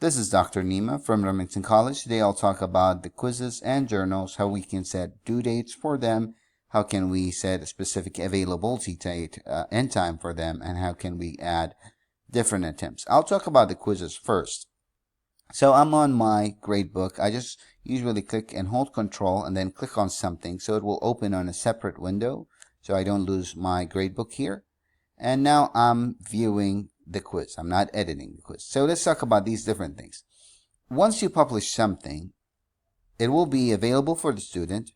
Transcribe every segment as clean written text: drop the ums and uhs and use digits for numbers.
This is Dr. Nima from Remington College. Today I'll talk about the quizzes and journals, how we can set due dates for them, how can we set a specific availability date and time for them, and how can we add different attempts. I'll talk about the quizzes first. So I'm on my gradebook. I just usually click and hold Control and then click on something so it will open on a separate window so I don't lose my gradebook here. And now I'm viewing the quiz. I'm not editing the quiz. So let's talk about these different things. Once you publish something, it will be available for the student.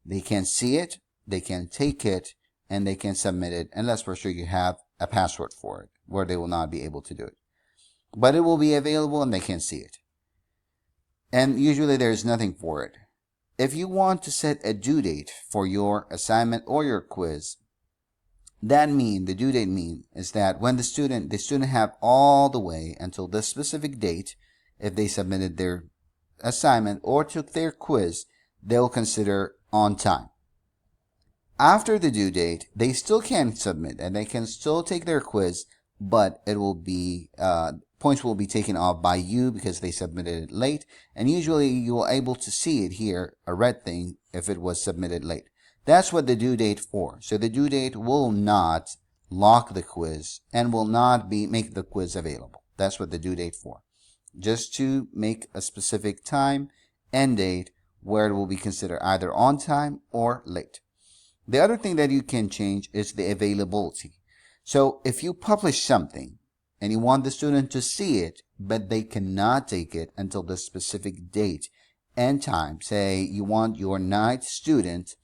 They can see it, they can take it, and they can submit it unless for sure you have a password for it where they will not be able to do it. But it will be available and they can see it. And usually there is nothing for it. If you want to set a due date for your assignment or your quiz, the due date is that when the student have all the way until this specific date, if they submitted their assignment or took their quiz, they'll consider on time. After the due date, they still can submit and they can still take their quiz, but it will be points will be taken off by you because they submitted it late, and usually you will able to see it here, a red thing, if it was submitted late. That's what the due date for. So the due date will not lock the quiz and will not make the quiz available. That's what the due date for. Just to make a specific time and date where it will be considered either on time or late. The other thing that you can change is the availability. So if you publish something and you want the student to see it, but they cannot take it until the specific date and time, say you want your night student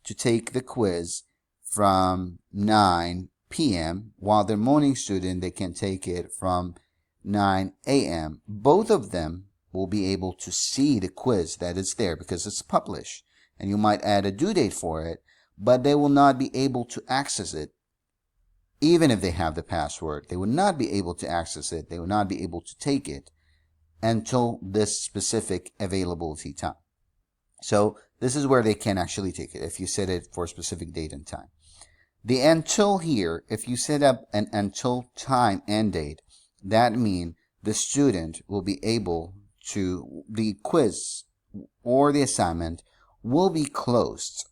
to take the quiz from 9 p.m. while their morning student, they can take it from 9 a.m. Both of them will be able to see the quiz that is there because it's published, and you might add a due date for it, but they will not be able to access it. Even if they have the password, they will not be able to access it. They will not be able to take it until this specific availability time. So this is where they can actually take it if you set it for a specific date and time. The until here, if you set up an until time and date, that means the student will be able to, the quiz or the assignment will be closed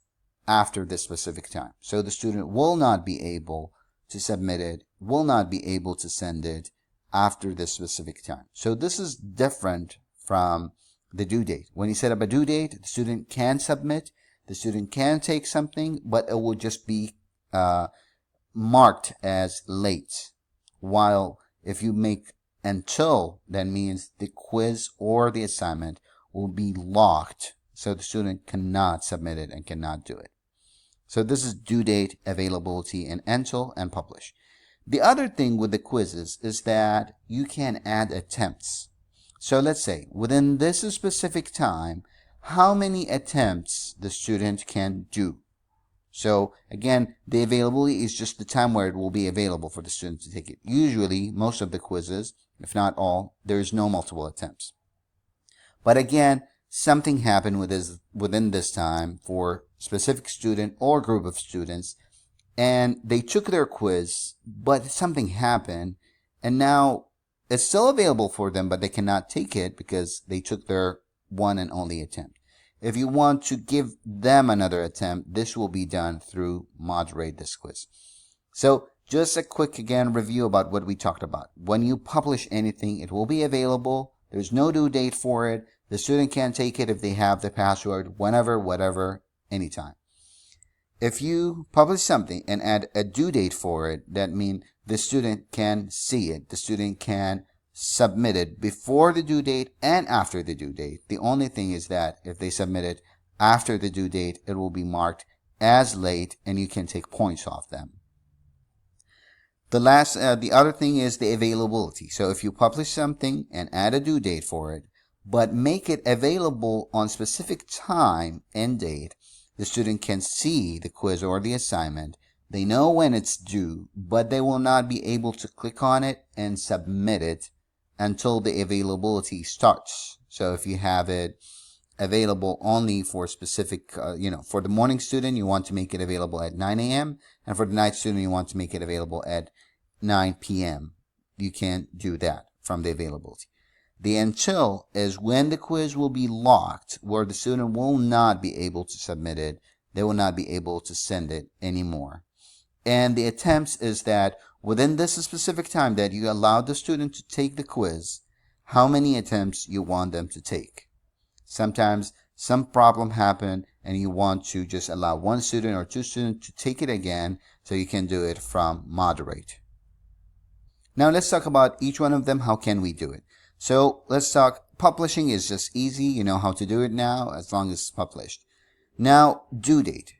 after this specific time. So the student will not be able to submit it, will not be able to send it after this specific time. So this is different from the due date. When you set up a due date, the student can submit, the student can take something, but it will just be marked as late. While if you make until, that means the quiz or the assignment will be locked, so the student cannot submit it and cannot do it. So this is due date, availability, and until and publish. The other thing with the quizzes is that you can add attempts. So let's say within this specific time, how many attempts the student can do. So again, the availability is just the time where it will be available for the student to take it. Usually, most of the quizzes, if not all, there is no multiple attempts. But again, something happened within this time for specific student or group of students, and they took their quiz, but something happened, and now it's still available for them, but they cannot take it because they took their one and only attempt. If you want to give them another attempt, this will be done through moderate this quiz. So just a quick again review about what we talked about. When you publish anything, it will be available. There's no due date for it. The student can take it if they have the password, whenever, whatever, anytime. If you publish something and add a due date for it, that means the student can see it. The student can submit it before the due date and after the due date. The only thing is that if they submit it after the due date, it will be marked as late and you can take points off them. The other thing is the availability. So if you publish something and add a due date for it, but make it available on specific time and date, the student can see the quiz or the assignment. They know when it's due, but they will not be able to click on it and submit it until the availability starts. So if you have it available only for specific, for the morning student, you want to make it available at 9 a.m. And for the night student, you want to make it available at 9 p.m. You can't do that from the availability. The until is when the quiz will be locked, where the student will not be able to submit it. They will not be able to send it anymore. And the attempts is that within this specific time that you allow the student to take the quiz, how many attempts you want them to take. Sometimes some problem happen and you want to just allow one student or two students to take it again, so you can do it from moderate. Now let's talk about each one of them. How can we do it? So let's talk. Publishing is just easy. You know how to do it now as long as it's published. Now, due date.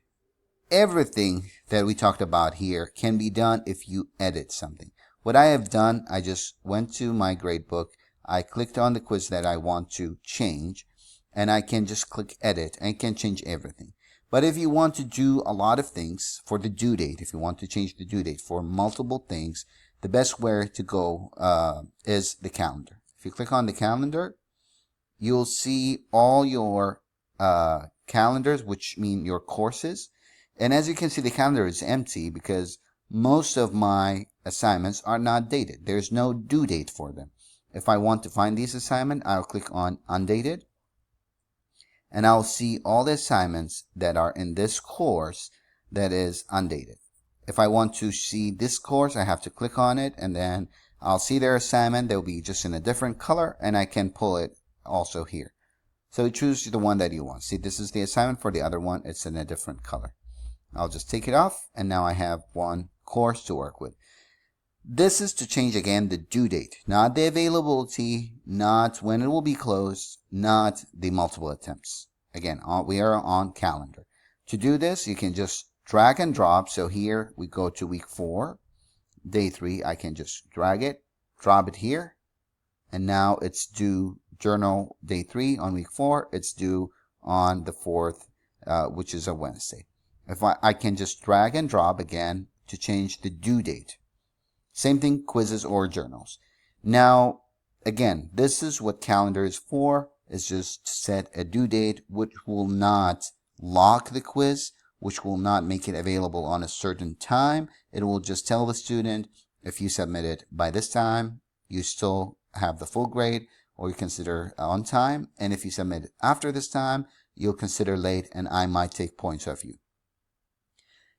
Everything that we talked about here can be done if you edit something. What I have done, I just went to my gradebook. I clicked on the quiz that I want to change, and I can just click edit and can change everything. But if you want to do a lot of things for the due date, if you want to change the due date for multiple things, the best way to go is the calendar. If you click on the calendar, you'll see all your calendars, which mean your courses. And as you can see, the calendar is empty because most of my assignments are not dated. There's no due date for them. If I want to find these assignments, I'll click on undated, and I'll see all the assignments that are in this course that is undated. If I want to see this course, I have to click on it, and then I'll see their assignment. They'll be just in a different color, and I can pull it also here. So choose the one that you want. See, this is the assignment. For the other one, it's in a different color. I'll just take it off, and now I have one course to work with. This is to change again the due date, not the availability, not when it will be closed, not the multiple attempts. Again, we are on calendar. To do this, you can just drag and drop. So here we go to week 4, day 3. I can just drag it, drop it here, and now it's due journal day 3 on week 4. It's due on the 4th, which is a Wednesday. If I can just drag and drop again to change the due date. Same thing, quizzes or journals. Now, again, this is what calendar is for. It's just to set a due date, which will not lock the quiz, which will not make it available on a certain time. It will just tell the student, if you submit it by this time, you still have the full grade, or you consider on time. And if you submit it after this time, you'll consider late, and I might take points off you.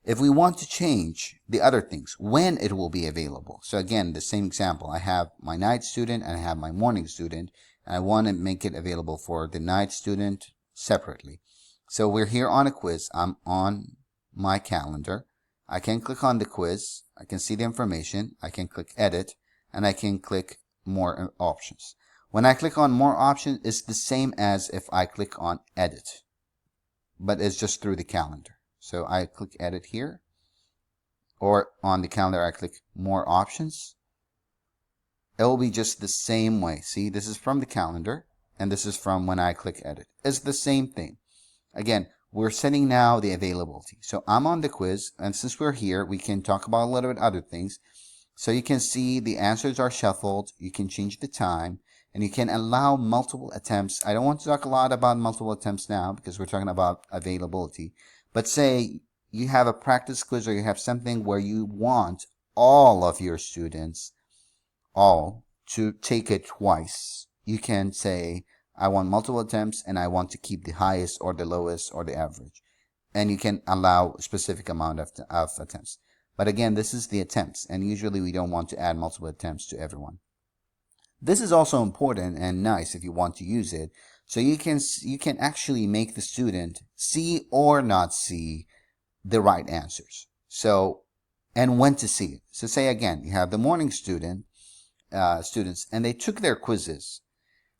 If we want to change the other things, when it will be available. So again, the same example. I have my night student and I have my morning student. And I want to make it available for the night student separately. So we're here on a quiz. I'm on my calendar. I can click on the quiz. I can see the information. I can click edit, and I can click more options. When I click on more options, it's the same as if I click on edit, but it's just through the calendar. So I click edit here, or on the calendar I click more options. It will be just the same way. See, this is from the calendar, and this is from when I click edit. It's the same thing. Again, we're setting now the availability. So I'm on the quiz, and since we're here, we can talk about a little bit other things. So you can see the answers are shuffled. You can change the time, and you can allow multiple attempts. I don't want to talk a lot about multiple attempts now because we're talking about availability. But say you have a practice quiz, or you have something where you want all of your students to take it twice. You can say, I want multiple attempts, and I want to keep the highest or the lowest or the average. And you can allow a specific amount of attempts. But again, this is the attempts, and usually we don't want to add multiple attempts to everyone. This is also important and nice if you want to use it. So you can actually make the student see or not see the right answers. So, and when to see it. So say again, you have the morning students, and they took their quizzes.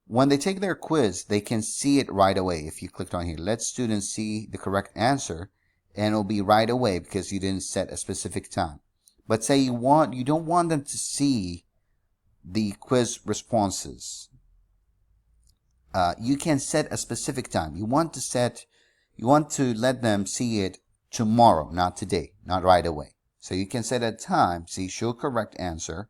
When they take their quiz, they can see it right away. If you clicked on here, let students see the correct answer, and it'll be right away because you didn't set a specific time. But say you don't want them to see the quiz responses. You can set a specific time. You want to let them see it tomorrow, not today, not right away. So you can set a time, see show correct answer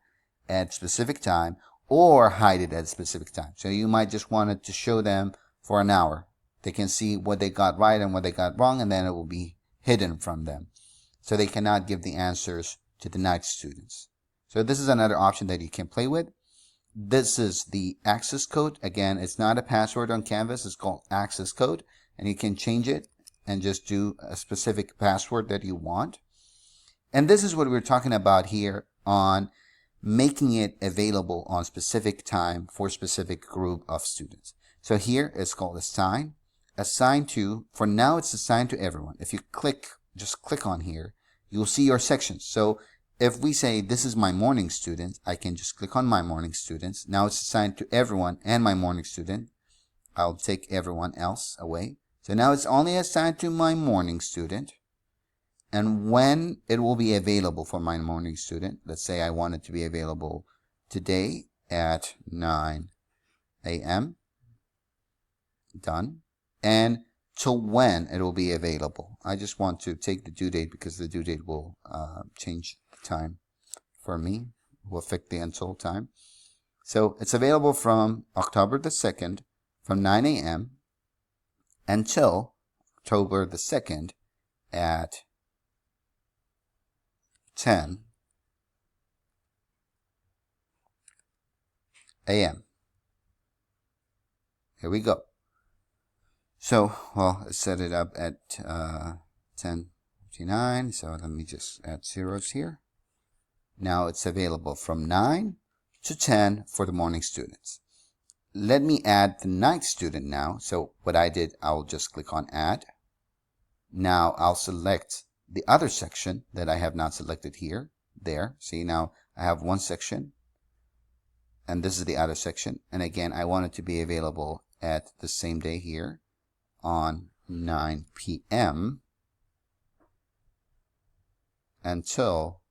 at specific time, or hide it at a specific time. So you might just want it to show them for an hour. They can see what they got right and what they got wrong, and then it will be hidden from them. So they cannot give the answers to the night students. So this is another option that you can play with. This is the access code. Again, it's not a password on Canvas. It's called access code, and you can change it and just do a specific password that you want. And this is what we're talking about here on making it available on specific time for specific group of students. So here it's called assign. Assign to, for now it's assigned to everyone. If you just click on here, you'll see your sections. So if we say this is my morning student, I can just click on my morning students. Now it's assigned to everyone and my morning student. I'll take everyone else away. So now it's only assigned to my morning student. And when it will be available for my morning student, let's say I want it to be available today at 9 a.m. Done. And till when it will be available. I just want to take the due date because the due date will change the time for me, will affect the until time. So it's available from October the 2nd from 9 a.m. until October the 2nd at 10 a.m. Here we go. So, well, let's set it up at 10:59. So let me just add zeros here. Now it's available from 9 to 10 for the morning students. Let me add the night student now. So what I did, I'll just click on add. Now I'll select the other section that I have not selected here. There. See, now I have one section. And this is the other section. And again, I want it to be available at the same day here on 9 p.m. until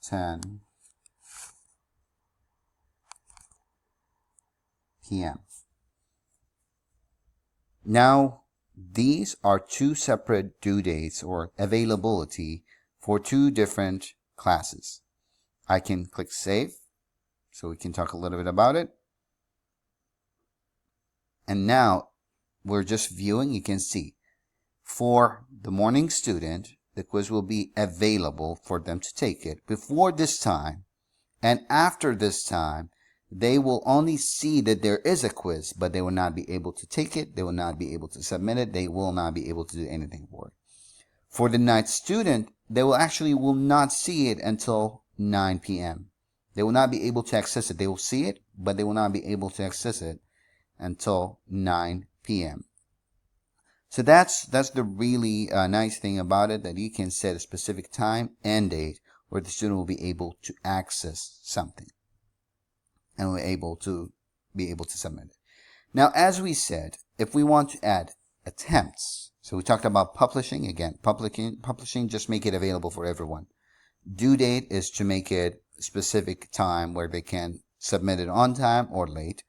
10 p.m. Now, these are two separate due dates or availability for two different classes. I can click save, so we can talk a little bit about it. And now we're just viewing. You can see for the morning student, the quiz will be available for them to take it before this time. And after this time, they will only see that there is a quiz, but they will not be able to take it. They will not be able to submit it. They will not be able to do anything for it. For the night student, they will not see it until 9 p.m. They will not be able to access it. They will see it, but they will not be able to access it until 9 p.m. So that's the really nice thing about it, that you can set a specific time and date where the student will be able to access something and will be able to submit it. Now, as we said, if we want to add attempts, so we talked about publishing. Again, publishing, just make it available for everyone. Due date is to make it a specific time where they can submit it on time or late.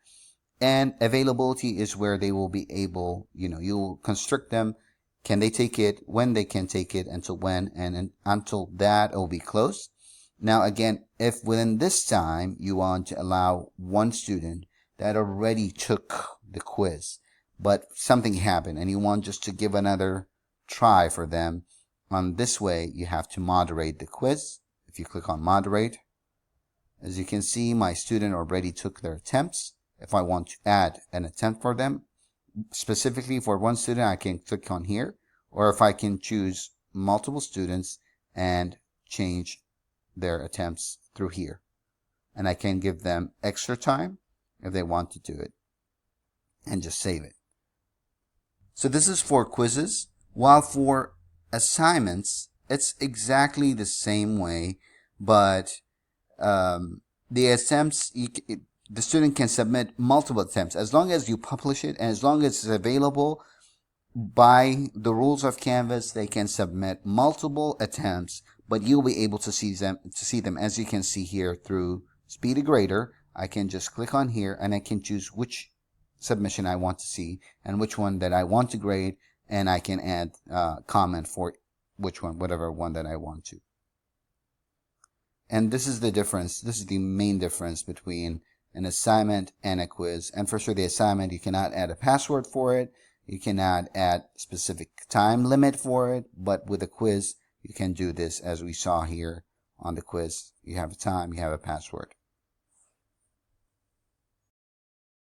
And availability is where they will be able, you'll constrict them. Can they take it, when they can take it, until when, and until that it will be closed. Now, again, if within this time you want to allow one student that already took the quiz, but something happened and you want just to give another try for them, on this way you have to moderate the quiz. If you click on moderate, as you can see, my student already took their attempts. If I want to add an attempt for them, specifically for one student, I can click on here, or if I can choose multiple students and change their attempts through here. And I can give them extra time if they want to do it, and just save it. So this is for quizzes, while for assignments, it's exactly the same way, but the attempts, the student can submit multiple attempts as long as you publish it, and as long as it's available by the rules of Canvas. They can submit multiple attempts, but you'll be able to see them as you can see here through Speedy Grader. I can just click on here and I can choose which submission I want to see and which one that I want to grade, and I can add comment for which one, whatever one that I want to. And this is the difference. This is the main difference between an assignment and a quiz. And for sure, the assignment, you cannot add a password for it. You cannot add specific time limit for it. But with a quiz, you can do this, as we saw here on the quiz. You have a time, you have a password.